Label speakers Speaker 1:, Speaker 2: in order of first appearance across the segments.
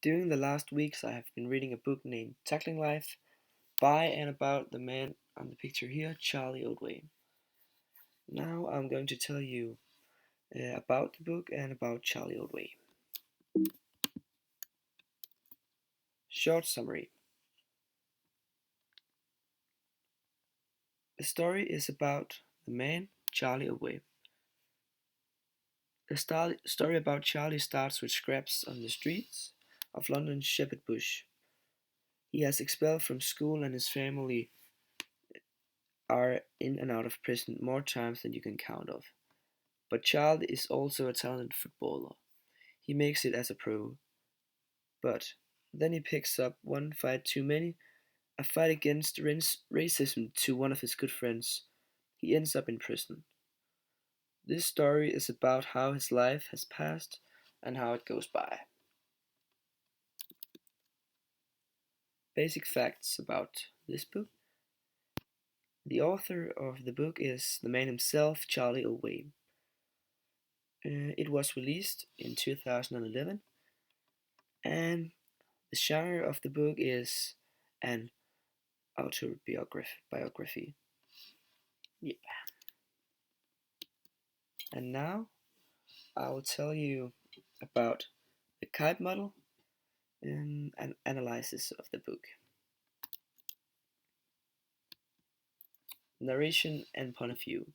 Speaker 1: During the last weeks, I have been reading a book named Tackling Life by and about the man on the picture here, Charlie Oatway. Now I'm going to tell you about the book and about Charlie Oatway. Short summary. The story is about the man, Charlie Oatway. The story about Charlie starts with scraps on the streets of London's Shepherd Bush. He has expelled from school and his family are in and out of prison more times than you can count of. But Charlie is also a talented footballer. He makes it as a pro. But then he picks up one fight too many, a fight against racism to one of his good friends. He ends up in prison. This story is about how his life has passed and how it goes by. Basic facts about this book. The author of the book is the man himself, Charlie Oatway. It was released in 2011, and the genre of the book is an autobiography. Yeah. And now I will tell you about the kite model and an analysis of the book. Narration and point of view.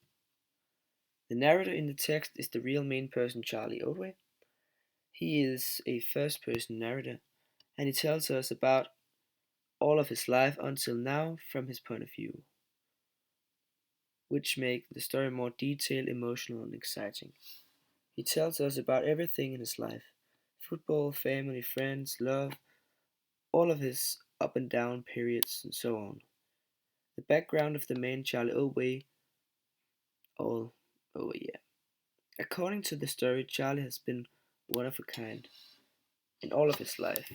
Speaker 1: The narrator in the text is the real main person, Charlie Oatway. He is a first person narrator and he tells us about all of his life until now from his point of view, which make the story more detailed, emotional, and exciting. He tells us about everything in his life: football, family, friends, love, all of his up and down periods, and so on. The background of the man Charlie Oatway, all over, yeah. According to the story, Charlie has been one of a kind in all of his life.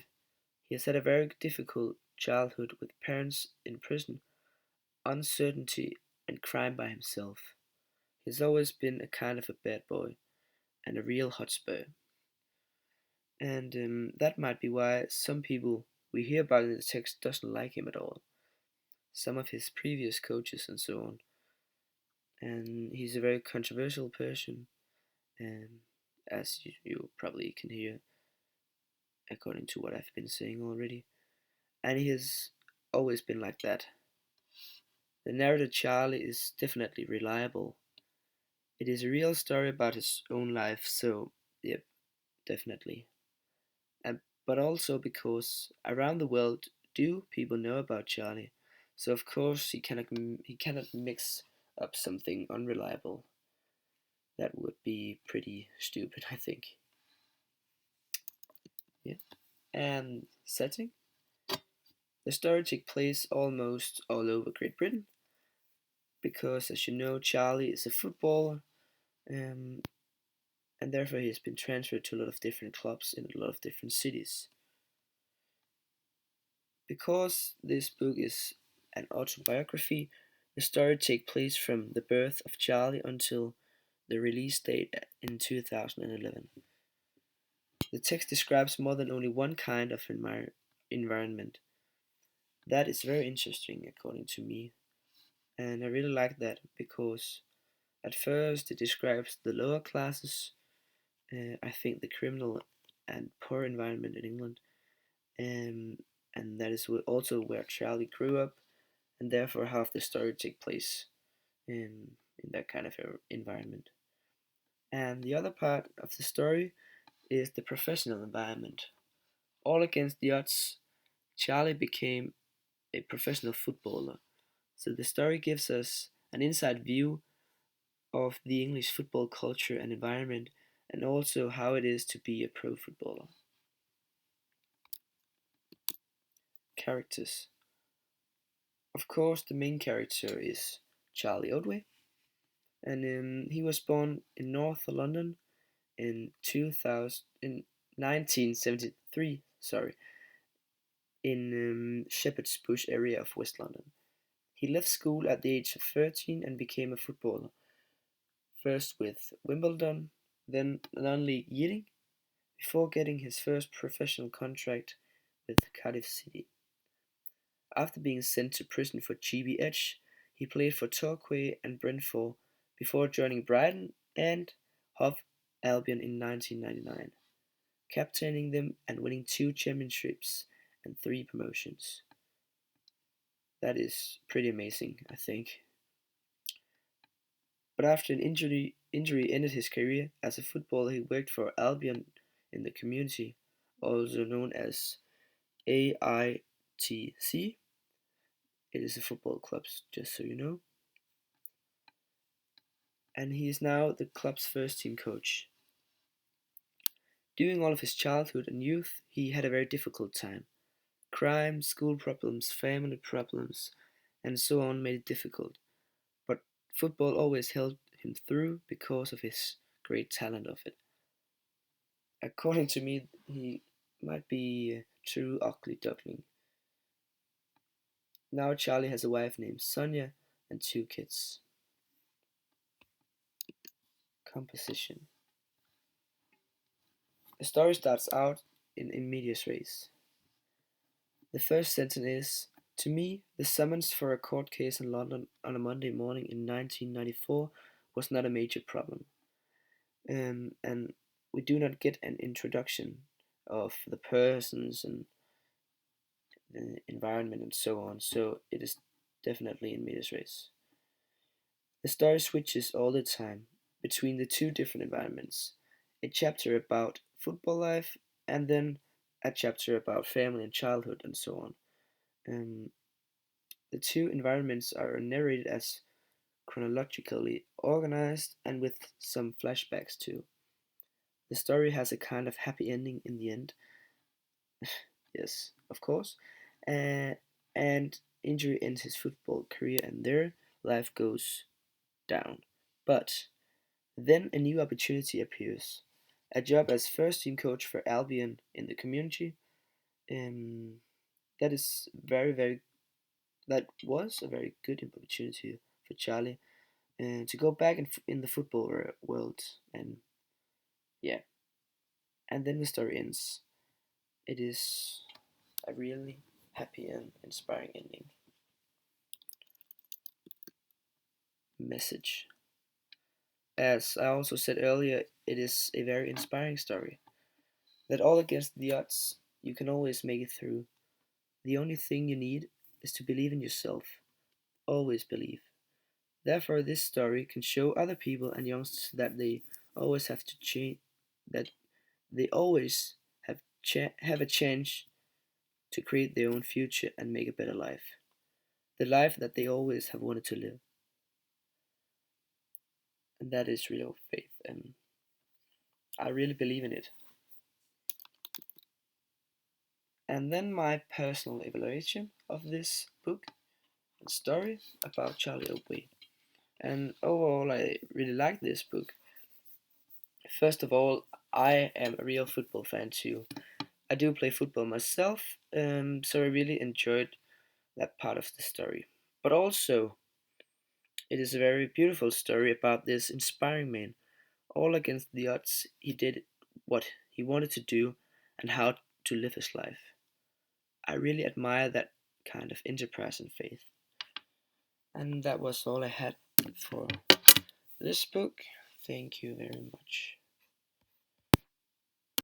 Speaker 1: He has had a very difficult childhood with parents in prison, uncertainty, and crime by himself. He's always been a kind of a bad boy and a real hotspur. And that might be why some people we hear about in the text doesn't like him at all. Some of his previous coaches and so on. And he's a very controversial person, as you probably can hear according to what I've been saying already. And he has always been like that. The narrator Charlie is definitely reliable. It is a real story about his own life, so yep, definitely. But also because around the world do people know about Charlie, so of course he cannot mix up something unreliable. That would be pretty stupid, I think. Yeah. And setting. The story takes place almost all over Great Britain because, as you know, Charlie is a footballer, um, and therefore he has been transferred to a lot of different clubs in a lot of different cities. Because this book is an autobiography, the story takes place from the birth of Charlie until the release date in 2011. The text describes more than only one kind of environment. That is very interesting, according to me, and I really like that because at first it describes the lower classes, I think the criminal and poor environment in England, um, and that is also where Charlie grew up, and therefore half the story take place in that kind of environment. And the other part of the story is the professional environment. All against the odds, Charlie became a professional footballer. So the story gives us an inside view of the English football culture and environment, and also how it is to be a pro footballer. Characters. Of course, the main character is Charlie Oatway, and he was born in North London in 1973. Sorry, in Shepherd's Bush area of West London. He left school at the age of 13 and became a footballer, first with Wimbledon, then non-league Ealing, before getting his first professional contract with Cardiff City. After being sent to prison for GBH, he played for Torquay and Brentford before joining Brighton and Hove Albion in 1999, captaining them and winning 2 championships and 3 promotions. That is pretty amazing, I think. But after an injury ended his career as a footballer, he worked for Albion in the community, also known as AITC. It is a football club, just so you know. And he is now the club's first team coach. During all of his childhood and youth, he had a very difficult time. Crime, school problems, family problems, and so on made it difficult. But football always helped him through because of his great talent of it. According to me, he might be a true ugly duckling. Now Charlie has a wife named Sonia and 2 kids. Composition. The story starts out in medias res. The first sentence is, to me, the summons for a court case in London on a Monday morning in 1994 was not a major problem. And we do not get an introduction of the persons and the environment and so on, so it is definitely in medias res. The story switches all the time between the 2 different environments, a chapter about football life and then a chapter about family and childhood and so on. Um, the 2 environments are narrated as chronologically organized and with some flashbacks too. The story has a kind of happy ending in the end, yes, of course, uh, and injury ends his football career and their life goes down. But then a new opportunity appears, a job as first team coach for Albion in the community. Um, that is that was a very good opportunity for Charlie to go back in the football world, and yeah, and then the story ends. It is a really happy and inspiring ending. Message. As I also said earlier, it is a very inspiring story. That all against the odds, you can always make it through. The only thing you need is to believe in yourself. Always believe. Therefore, this story can show other people and youngsters that they always have to change, that they always have a chance to create their own future and make a better life. The life that they always have wanted to live. And that is real faith, and I really believe in it. And then my personal evaluation of this book and story about Charlie Oatway. And overall, I really like this book. First of all, I am a real football fan too. I do play football myself, so I really enjoyed that part of the story. But also, it is a very beautiful story about this inspiring man. All against the odds, he did what he wanted to do and how to live his life. I really admire that kind of enterprise and faith. And that was all I had for this book. Thank you very much.